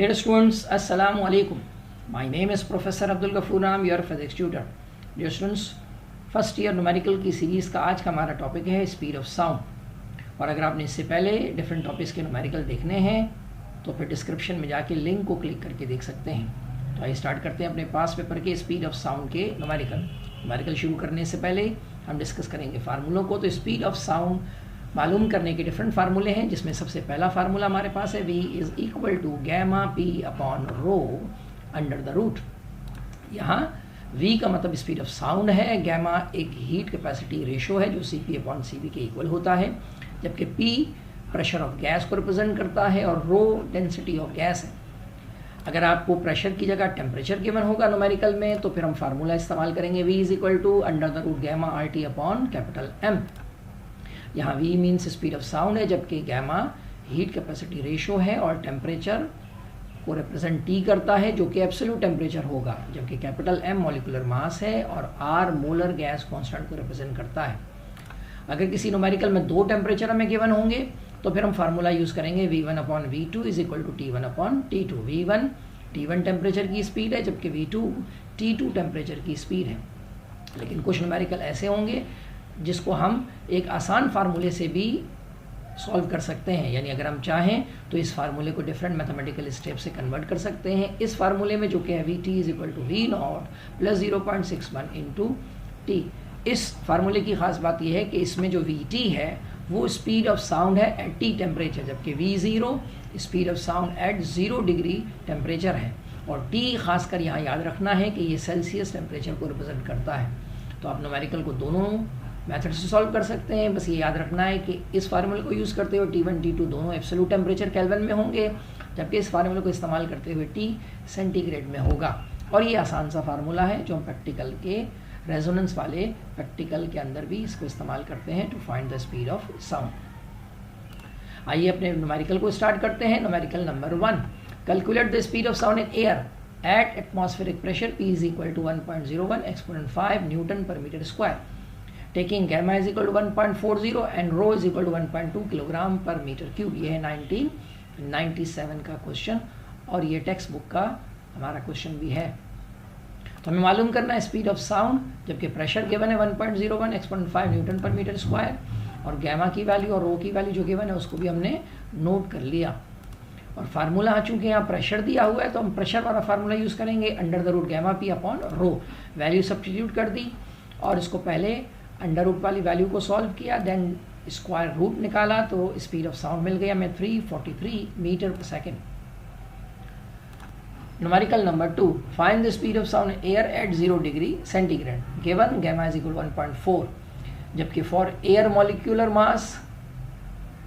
Dear students, Assalamu alaikum. My name is Professor Abdul Ghafoor. I am your physics tutor. Dear students, first year numerical की series का आज का हमारा topic है speed of sound. और अगर आपने इससे पहले डिफरेंट टॉपिक्स के न्यूमेरिकल देखने हैं तो फिर डिस्क्रिप्शन में जाके लिंक को क्लिक करके देख सकते हैं। तो आइए स्टार्ट करते हैं अपने पास पेपर के स्पीड ऑफ साउंड के न्यूमेरिकल शुरू करने से पहले हम डिस्कस करेंगे फार्मूलों को। तो स्पीड ऑफ साउंड मालूम करने के डिफरेंट फार्मूले हैं, जिसमें सबसे पहला फार्मूला हमारे पास है v is equal to gamma p upon rho under the root. यहाँ v का मतलब स्पीड ऑफ साउंड है, गैमा एक हीट कैपेसिटी रेशो है जो cp अपॉन cv के इक्वल होता है, जबकि p प्रेशर ऑफ गैस को रिप्रेजेंट करता है और रो डेंसिटी ऑफ गैस है। अगर आपको प्रेशर की जगह टेम्परेचर गिवन होगा न्यूमेरिकल में तो फिर हम फार्मूला इस्तेमाल करेंगे v is equal to under the root gamma RT upon capital M। यहाँ v means speed of sound है, जबकि गैमा हीट कैपेसिटी रेशो है और टेम्परेचर को रिप्रेजेंट T करता है जो कि एब्सोल्यूट टेम्परेचर होगा, जबकि कैपिटल M मॉलिक्यूलर मास है और R मोलर गैस कांस्टेंट को रिप्रेजेंट करता है। अगर किसी न्यूमेरिकल में दो टेम्परेचर हमें गिवन होंगे तो फिर हम फार्मूला यूज़ करेंगे v1 upon v2 is equal to T1 upon T2। v1 T1 temperature की स्पीड है, जबकि v2 T2 टेम्परेचर की स्पीड है। लेकिन कुछ न्यूमेरिकल ऐसे होंगे जिसको हम एक आसान फार्मूले से भी सॉल्व कर सकते हैं, यानी अगर हम चाहें तो इस फार्मूले को डिफरेंट मैथमेटिकल स्टेप से कन्वर्ट कर सकते हैं। इस फार्मूले में जो कि है Vt is equal to V naught plus 0.61 into T. इस फार्मूले की खास बात यह है कि इसमें जो Vt है वो स्पीड ऑफ साउंड है एट टी टेम्परेचर, जबकि V0 speed of sound eight 0 degree temperature है। और T खासकर यहाँ याद रखना है कि ये सेल्सियस टेम्परेचर को रिप्रेजेंट करता है। तो आप न्यूमेरिकल को दोनों मेथड से सॉल्व कर सकते हैं। बस ये याद रखना है कि इस फार्मूले को यूज़ करते हुए T1 T2 दोनों एब्सोल्यूट टेम्परेचर केल्विन में होंगे, जबकि इस फार्मूले को इस्तेमाल करते हुए T सेंटीग्रेड में होगा। और ये आसान सा फार्मूला है जो हम प्रैक्टिकल के रेजोनेंस वाले प्रैक्टिकल के अंदर भी इसको इस्तेमाल करते हैं to find the speed of sound. आइए अपने न्यूमेरिकल को स्टार्ट करते हैं। Numerical number 1, calculate the speed of sound in air at atmospheric pressure P is equal to 1.01 exponent 5 newton per metre square, taking gamma is equal to 1.40 and rho is equal to 1.2 kilogram per metre cube. ये है 1997 का question और ये text book का हमारा question भी है। तो हमें मालूम करना है स्पीड ऑफ साउंड, जबकि प्रेशर गिवन है 1.01 exponent 5 newton per metre square और गैमा की वैल्यू और रो की वैल्यू जो गिवन है उसको भी हमने नोट कर लिया। और फार्मूला चूंकि यहाँ प्रेशर दिया हुआ है तो हम प्रेशर वाला फार्मूला यूज़ करेंगे under the root gamma P upon rho. Value substitute कर दी और इसको पहले अंडर रूट वाली वैल्यू को सॉल्व किया, देन स्क्वायर रूट निकाला तो स्पीड ऑफ साउंड मिल गया हमें 343 metre per second. Numerical number 2, find the speed of sound air at 0 degree centigrade. Given gamma is equal 1.4, जबकि for air molecular mass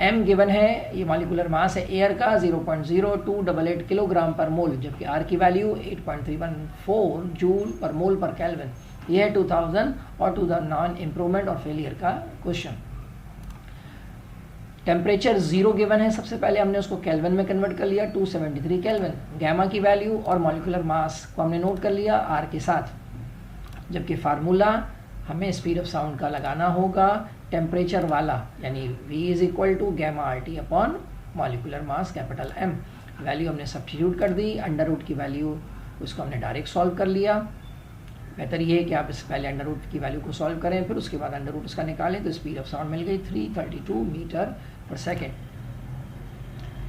m given है, ये molecular mass है air का 0.0288 kilogram पर मोल, जबकि r की वैल्यू 8.314 जूल पर मोल पर kelvin. ये है 2000 और 2009 इम्प्रूवमेंट और फेलियर का क्वेश्चन। टेम्परेचर 0 गिवन है, सबसे पहले हमने उसको केल्विन में कन्वर्ट कर लिया 273 केल्विन। गैमा की वैल्यू और मॉलिक्यूलर मास को हमने नोट कर लिया r के साथ, जबकि फार्मूला हमें स्पीड ऑफ साउंड का लगाना होगा टेम्परेचर वाला, यानी v is equal to gamma RT upon molecular mass capital M। Value हमने सब्स्टिट्यूट कर दी, अंडर रूट की वैल्यू उसको हमने डायरेक्ट सॉल्व कर लिया। बेहतर ये है कि आप इससे पहले अंडर रूट की वैल्यू को सॉल्व करें, फिर उसके बाद अंडर रूट उसका निकालें, तो स्पीड ऑफ साउंड मिल गई 332 metre per second.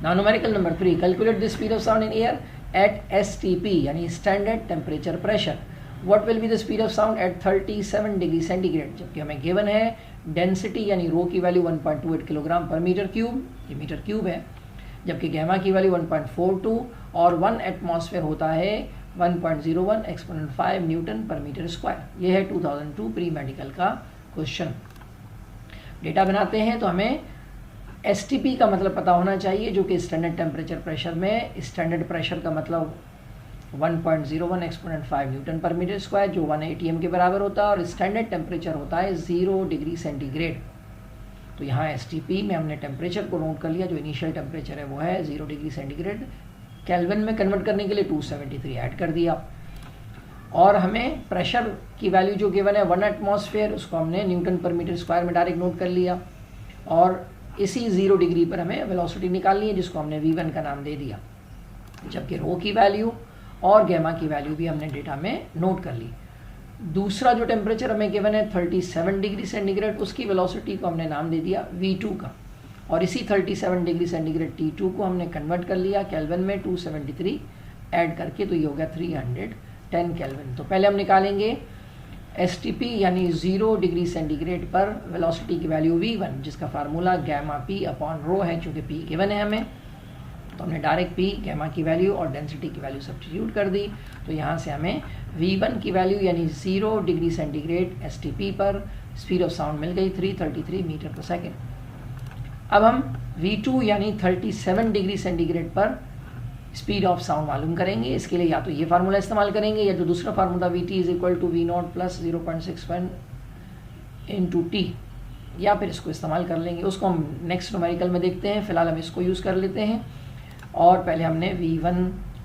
Now numerical number 3, calculate the speed of sound in air at STP यानी standard temperature pressure. What will be the speed of sound eight 37 degree centigrade, जबकि हमें given है density यानी रो की value 1.28 kilogram per metre cube, ये metre cube है, जबकि gamma की वैल्यू 1.42 और 1 एटमॉस्फेयर होता है 1.01 exponent 5 newton per metre square. ये है 2002 प्री मेडिकल का क्वेश्चन। डेटा बनाते हैं तो हमें STP का मतलब पता होना चाहिए, जो कि स्टैंडर्ड टेम्परेचर प्रेशर में स्टैंडर्ड प्रेशर का मतलब 1.01 exponent 5 newton per metre square जो 1 ATM के बराबर होता है, और स्टैंडर्ड टेम्परेचर होता है 0 डिग्री सेंटीग्रेड। तो यहाँ STP में हमने टेम्परेचर को नोट कर लिया, जो इनिशियल टेम्परेचर है वो है 0 डिग्री सेंटीग्रेड। केल्विन में कन्वर्ट करने के लिए 273 ऐड कर दिया और हमें प्रेशर की वैल्यू जो गिवन है 1 एटमॉस्फेयर, उसको हमने न्यूटन पर मीटर स्क्वायर में डायरेक्ट नोट कर लिया और इसी 0 डिग्री पर हमें वेलोसिटी निकालनी है जिसको हमने v1 का नाम दे दिया। जबकि रो की वैल्यू और गैमा की वैल्यू भी हमने डेटा में नोट कर ली। दूसरा जो टेम्परेचर हमें गिवन है 37 डिग्री सेंटीग्रेड, उसकी वेलोसिटी को हमने नाम दे दिया V2 का, और इसी 37 डिग्री सेंटीग्रेड T2 को हमने कन्वर्ट कर लिया केल्विन में 273 ऐड करके, तो ये हो गया 310 केल्विन। तो पहले हम निकालेंगे STP यानी 0 डिग्री सेंटीग्रेड पर वेलोसिटी की वैल्यू V1, जिसका formula gamma P upon rho है, चूँकि P गिवन है हमें, तो हमने डायरेक्ट P गैमा की वैल्यू और डेंसिटी की वैल्यू सब्स्टिट्यूट कर दी। तो यहाँ से हमें V1 की वैल्यू यानी 0 डिग्री सेंटीग्रेड STP पर स्पीड ऑफ साउंड मिल गई 333 मीटर पर सेकेंड। अब हम V2 यानी 37 डिग्री सेंटीग्रेड पर स्पीड ऑफ साउंड मालूम करेंगे। इसके लिए या तो ये फार्मूला इस्तेमाल करेंगे या जो दूसरा formula VT is equal to V0 plus 0.61 into T, या फिर इसको इस्तेमाल कर लेंगे। उसको हम नेक्स्ट न्यूमेरिकल में देखते हैं, फिलहाल हम इसको यूज़ कर लेते हैं। और पहले हमने V1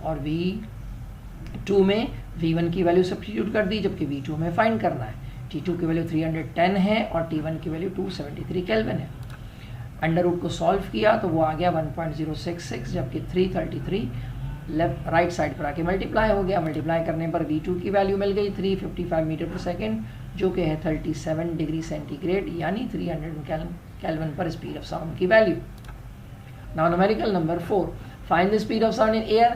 और V2 में V1 की वैल्यू सब्स्टिट्यूट कर दी, जबकि V2 में फाइंड करना है। T2 की वैल्यू 310 है और T1 की वैल्यू 273 केल्विन है। अंडर रूट को सॉल्व किया तो वो आ गया 1.066, जबकि 333 लेफ्ट राइट साइड पर आके मल्टीप्लाई हो गया। मल्टीप्लाई करने पर V2 की वैल्यू मिल गई 355 मीटर पर सेकेंड, जो कि है 37 डिग्री सेंटीग्रेड यानी 300 केल्विन पर स्पीड ऑफ साउंड की value. Now numerical number 4, find the speed of sound in air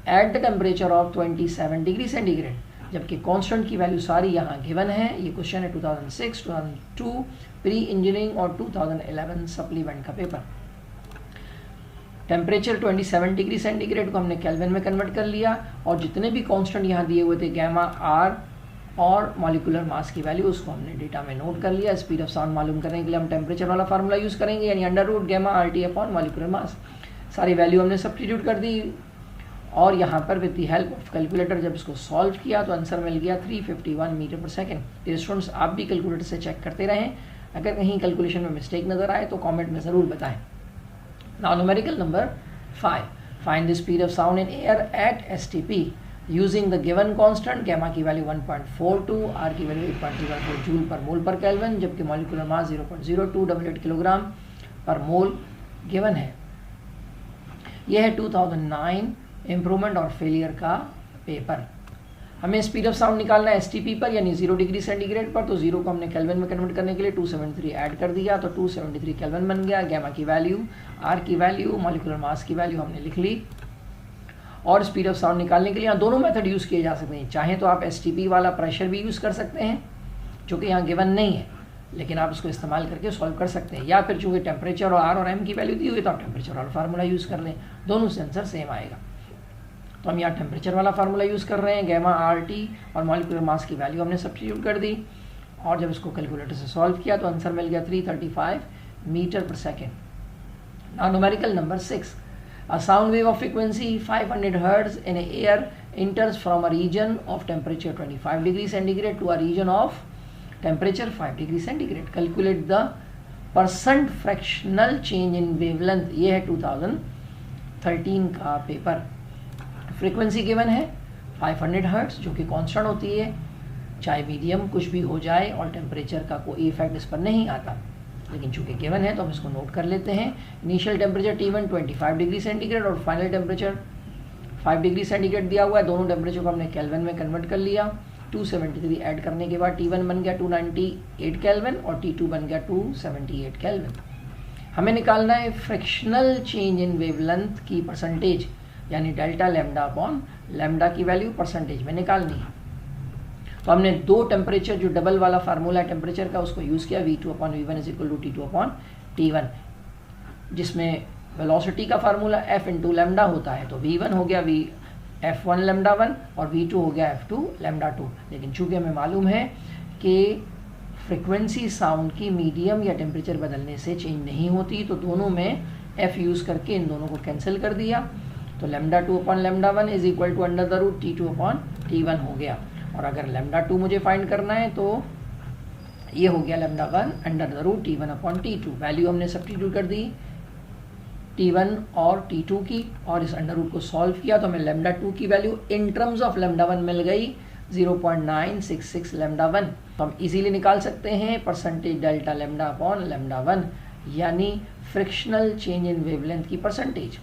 at the temperature of 27 degree centigrade, जबकि कांस्टेंट की वैल्यू सारी यहाँ गिवन है। ये क्वेश्चन है 2006, 2002 प्री इंजीनियरिंग और 2011 सप्लीमेंट का पेपर। टेम्परेचर 27 डिग्री सेंटीग्रेड को हमने केल्विन में कन्वर्ट कर लिया, और जितने भी कांस्टेंट यहाँ दिए हुए थे गैमा, आर और मॉलिक्यूलर मास की वैल्यू, उसको हमने डेटा में नोट कर लिया। स्पीड ऑफ साउंड मालूम करने के लिए हम टेम्परेचर वाला फार्मूला यूज़ करेंगे, यानी under root gamma RT upon molecular mass. सारी वैल्यू हमने सब्स्टिट्यूट कर दी, और यहाँ पर with the help of calculator जब इसको सॉल्व किया तो आंसर मिल गया 351 मीटर पर सेकेंड। स्टूडेंट्स, आप भी कैलकुलेटर से चेक करते रहें, अगर कहीं कैलकुलेशन में मिस्टेक नज़र आए तो कमेंट में ज़रूर बताएं। Now numerical number 5, find the speed of sound in air at STP using the given constant. Gamma की वैल्यू 1.42, आर की वैल्यू 8.04 जूल पर मोल पर केल्विन, जबकि मॉलिक्यूलर मास 0.0288 किलोग्राम पर मोल गिवन है। यह है 2009 इम्प्रूवमेंट और फेलियर का पेपर। हमें स्पीड ऑफ साउंड निकालना है STP पर यानी 0 डिग्री सेंटीग्रेड पर, तो 0 को हमने केल्विन में कन्वर्ट करने के लिए 273 ऐड कर दिया, तो 273 केल्विन बन गया। गैमा की वैल्यू, आर की वैल्यू, मॉलिक्यूलर मास की वैल्यू हमने लिख ली। और स्पीड ऑफ साउंड निकालने के लिए यहाँ दोनों मेथड यूज़ किए जा सकते हैं। चाहे तो आप STP वाला प्रेशर भी यूज़ कर सकते हैं, जो कि यहाँ गिवन नहीं है, लेकिन आप उसको इस्तेमाल करके सॉल्व कर सकते हैं, या फिर चूँकि टेम्परेचर और आर और एम की वैल्यू दी हुई तो आप टेम्परेचर वाला फार्मूला यूज़ कर लें, दोनों से आंसर सेम आएगा। तो हम यहाँ टेम्परेचर वाला फार्मूला यूज़ कर रहे हैं। गैमा RT और मॉलिक्यूलर मास की वैल्यू हमने सब्स्टिट्यूट कर दी, और जब इसको कैलकुलेटर से सॉल्व किया तो आंसर मिल गया 335 metre per second. Now numerical number 6, a sound wave of frequency 500 Hz in air enters from a region of temperature 25 degree centigrade to a region of temperature 5 degree centigrade. Calculate the percent fractional change in wavelength। ये है 2013 का paper. Frequency given है 500 hertz, जो कि constant होती है, चाहे medium कुछ भी हो जाए, और टेम्परेचर का कोई इफेक्ट इस पर नहीं आता, लेकिन चूंकि गिवन है तो हम इसको नोट कर लेते हैं। Initial temperature T1 25 degree centigrade और फाइनल टेम्परेचर 5 डिग्री सेंटीग्रेड दिया हुआ है। दोनों टेम्परेचर को हमने केल्विन में कन्वर्ट कर लिया। 273 ऐड करने के बाद T1 बन गया 298 केल्विन और T2 बन गया 278 केल्विन। हमें निकालना है फ्रिक्शनल चेंज इन वेवलेंथ की परसेंटेज, यानी डेल्टा लैम्डा अपॉन लैम्डा की वैल्यू परसेंटेज में निकालनी है। तो हमने दो टेम्परेचर, जो डबल वाला फार्मूला है टेम्परेचर का, उसको यूज़ किया। V2 upon V1 is equal to T2 upon T1, जिसमें वेलोसिटी का फार्मूला F इंटू लैम्डा होता है। तो V1 हो गया F1 लैम्डा 1 और V2 हो गया F2 लैम्डा 2। लेकिन चूंकि हमें मालूम है कि फ्रिक्वेंसी साउंड की मीडियम या टेम्परेचर बदलने से चेंज नहीं होती, तो दोनों में F यूज़ करके इन दोनों को कैंसिल कर दिया। तो lambda 2 upon lambda 1 is equal to under the root T2 upon T1 हो गया। और अगर लैम्डा 2 मुझे फाइंड करना है तो ये हो गया lambda 1 under the root T1 upon T2। Value हमने सब्स्टिट्यूट कर दी T1 और T2 की, और इस अंडर रूट को सॉल्व किया तो हमें लैम्डा 2 की value in terms of lambda 1 मिल गई 0.966 लैम्डा 1। तो हम इजीली निकाल सकते हैं percentage delta lambda upon lambda 1, यानी फ्रिक्शनल चेंज इन वेवलेंथ की परसेंटेज।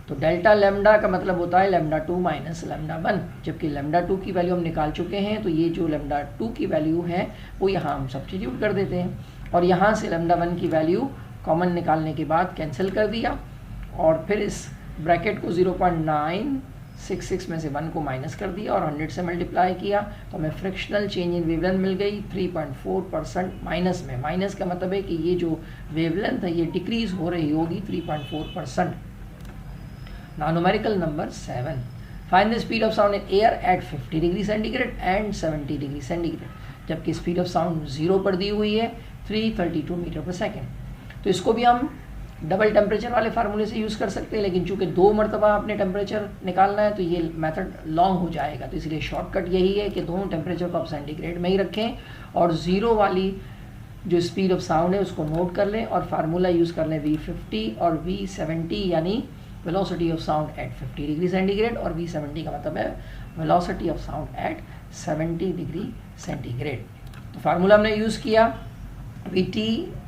तो डेल्टा लैम्डा का मतलब होता है लैम्डा 2 माइनस लैम्डा 1, जबकि लैम्डा 2 की वैल्यू हम निकाल चुके हैं, तो ये जो लैम्डा 2 की वैल्यू है वो यहाँ हम सब्स्टिट्यूट कर देते हैं और यहाँ से लैम्डा 1 की वैल्यू कॉमन निकालने के बाद कैंसिल कर दिया और फिर इस ब्रैकेट को 0.966 में से 1 को माइनस कर दिया और 100 से मल्टीप्लाई किया तो हमें फ्रिक्शनल चेंज इन वेवलेंथ मिल गई 3.4% माइनस में। माइनस का मतलब है कि ये जो वेवलेंथ है ये डिक्रीज हो रही होगी 3.4%। Now numerical number 7, find the speed of sound in air eight 50 degree centigrade and 70 degree centigrade, जबकि स्पीड ऑफ साउंड 0 पर दी हुई है 332 मीटर पर सेकेंड। तो इसको भी हम डबल टेम्परेचर वाले फार्मूले से यूज़ कर सकते हैं, लेकिन चूंकि 2 मरतबा आपने टेम्परेचर निकालना है तो ये मेथड लॉन्ग हो जाएगा, तो इसलिए शॉर्टकट यही है कि दोनों टेम्परेचर को आप सेंटीग्रेड में ही रखें और 0 वाली जो स्पीड ऑफ साउंड है उसको नोट कर लें और फार्मूला यूज़ कर लें V50 और V70, यानी velocity of sound at 50 degree centigrade और V70 का मतलब है velocity of sound at 70 degree centigrade. तो फार्मूला हमने यूज़ किया Vt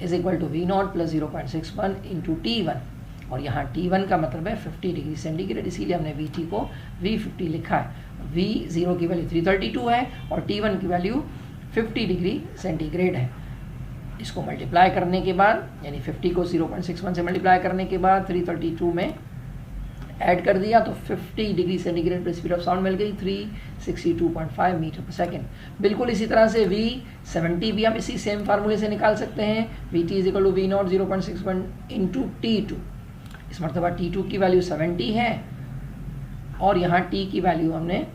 is equal to V0 plus 0.61 into T1 और यहाँ T1 का मतलब है 50 डिग्री सेंटीग्रेड, इसीलिए हमने Vt को V50 लिखा है। V0 की वैल्यू 332 है और T1 की वैल्यू 50 डिग्री सेंटीग्रेड है। इसको मल्टीप्लाई करने के बाद यानी 50 को 0.61 से मल्टीप्लाई करने के बाद 332 में ऐड कर दिया तो 50 डिग्री सेंटीग्रेड पर स्पीड ऑफ साउंड मिल गई 362.5 मीटर पर सेकेंड। बिल्कुल इसी तरह से V70 भी हम इसी सेम फार्मूले से निकाल सकते हैं। Vt is equal to V0 0.61 into T2, इस मरतबा T2 की वैल्यू 70 है और यहाँ T की वैल्यू हमने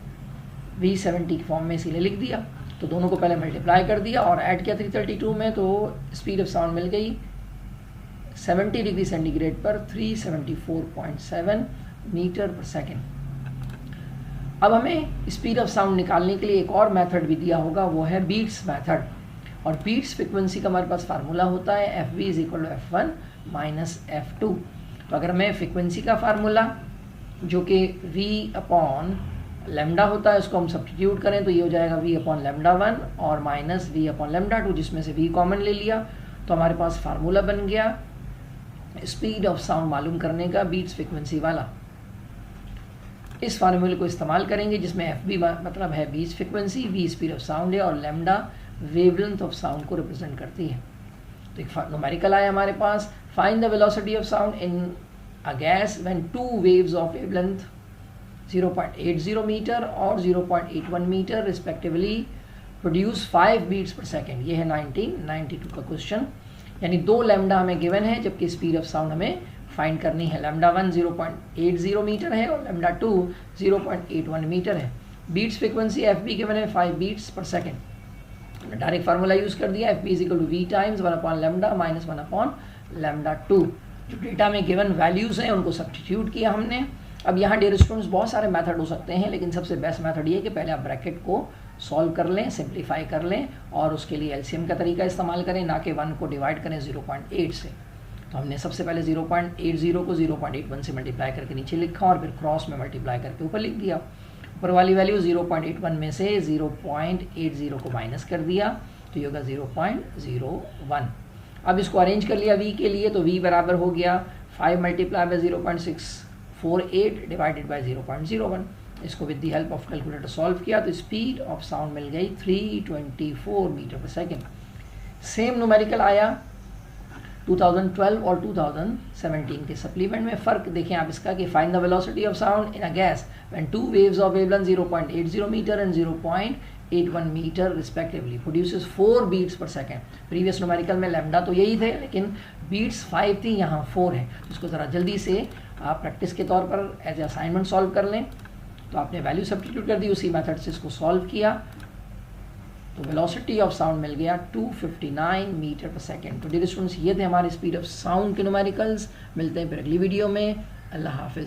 V70 की फॉर्म में इसीलिए लिख दिया। तो दोनों को पहले मल्टीप्लाई कर दिया और ऐड किया 332 में, तो स्पीड ऑफ साउंड मिल गई 70 डिग्री सेंटीग्रेड पर 374.7 मीटर पर सेकेंड। अब हमें स्पीड ऑफ साउंड निकालने के लिए एक और मेथड भी दिया होगा, वो है बीट्स मेथड। और बीट्स फ्रिक्वेंसी का हमारे पास फार्मूला होता है FV is equal to F1 minus F2। तो अगर मैं फ्रिक्वेंसी का फार्मूला जो कि V अपॉन लैम्डा होता है उसको हम सब्स्टिट्यूट करें तो ये हो जाएगा V अपॉन लैम्डा 1 और माइनस V अपॉन लैम्डा 2, जिसमें से V कॉमन ले लिया तो हमारे पास फार्मूला बन गया स्पीड ऑफ साउंड मालूम करने का बीट्स फ्रिक्वेंसी वाला। इस फार्मूले को इस्तेमाल करेंगे जिसमें FB मतलब है beats frequency, V speed of sound है और लैम्डा वेवलेंथ ऑफ साउंड को रिप्रेजेंट करती है। तो एक न्यूमेरिकल आया हमारे पास, find the velocity of sound in a gas when two waves of wavelength 0.80 metre और 0.81 metre respectively produce 5 beats per second. ये है 1992 का क्वेश्चन, यानी 2 लैम्डा हमें गिवन है जबकि स्पीड ऑफ साउंड हमें फाइंड करनी है। लैम्डा 1 0.80 मीटर है और लैम्डा 2 0.81 मीटर है। बीट्स फ्रिक्वेंसी FB गिवन है 5 beats per second. Direct formula use कर दिया FB is equal to V times 1 upon lambda minus 1 upon lambda 2। जो डेटा में गिवन वैल्यूज हैं उनको सब्स्टिट्यूट किया हमने। अब यहाँ डियर स्टूडेंट्स बहुत सारे मेथड हो सकते हैं, लेकिन सबसे बेस्ट मेथड ये है कि पहले आप ब्रैकेट को सॉल्व कर लें, सिंप्लीफाई कर लें और उसके लिए LCM का तरीका इस्तेमाल करें, ना कि 1 को डिवाइड करें 0.8 से। तो हमने सबसे पहले 0.80 को 0.81 से मल्टीप्लाई करके नीचे लिखा और फिर क्रॉस में मल्टीप्लाई करके ऊपर लिख दिया। ऊपर वाली वैल्यू 0.81 में से 0.80 को माइनस कर दिया तो ये होगा 0.01। अब इसको अरेंज कर लिया V के लिए, तो V बराबर हो गया 5 मल्टीप्लाई बाय 0.648 डिवाइडेड बाय 0.01। इसको with the help of calculator solve किया तो स्पीड ऑफ साउंड मिल गई 324 metre per second. Same numerical आया 2012 और 2017 के सप्लीमेंट में। फ़र्क देखें आप इसका कि find the velocity of sound in a gas when two waves of wavelength 0.80 metre and 0.81 metre respectively produces 4 beats per second. Previous numerical में लैम्डा तो यही थे लेकिन बीट्स 5 थी, यहाँ 4 है। इसको ज़रा जल्दी से आप प्रैक्टिस के तौर पर एज ए असाइनमेंट सॉल्व कर लें। तो आपने वैल्यू सब्स्टिट्यूट कर दी, उसी मेथड से इसको सॉल्व किया तो वेलोसिटी ऑफ साउंड मिल गया 259 मीटर पर सेकेंड। तो डियर स्टूडेंट्स ये थे हमारे स्पीड ऑफ साउंड के न्यूमेरिकल्स। मिलते हैं फिर अगली वीडियो में। अल्लाह हाफिज़।